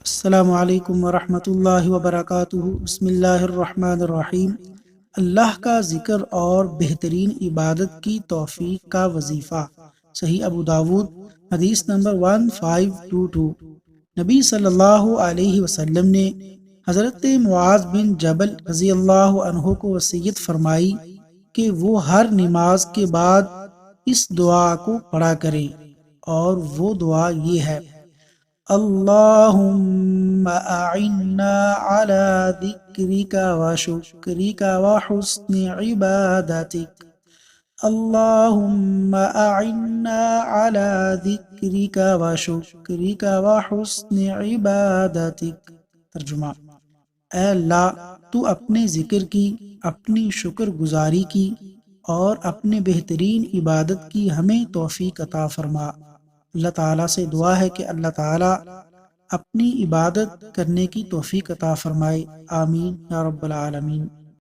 السلام علیکم ورحمۃ اللہ وبرکاتہ۔ بسم اللہ الرحمن الرحیم۔ اللہ کا ذکر اور بہترین عبادت کی توفیق کا وظیفہ۔ صحیح ابو داود حدیث نمبر 1522۔ نبی صلی اللہ علیہ وسلم نے حضرت معاذ بن جبل رضی اللہ عنہ کو وصیت فرمائی کہ وہ ہر نماز کے بعد اس دعا کو پڑھا کریں، اور وہ دعا یہ ہے: اللہم اعنا علی ذکرک و شکرک و حسن عبادتک۔ اللہم اعنا علی ذکرک و شکرک و حسن عبادتک۔ ترجمہ: اے اللہ، تو اپنے ذکر کی، اپنی شکر گزاری کی اور اپنے بہترین عبادت کی ہمیں توفیق عطا فرما۔ اللہ تعالیٰ سے دعا ہے کہ اللہ تعالیٰ اپنی عبادت کرنے کی توفیق عطا فرمائے۔ آمین یا رب العالمین۔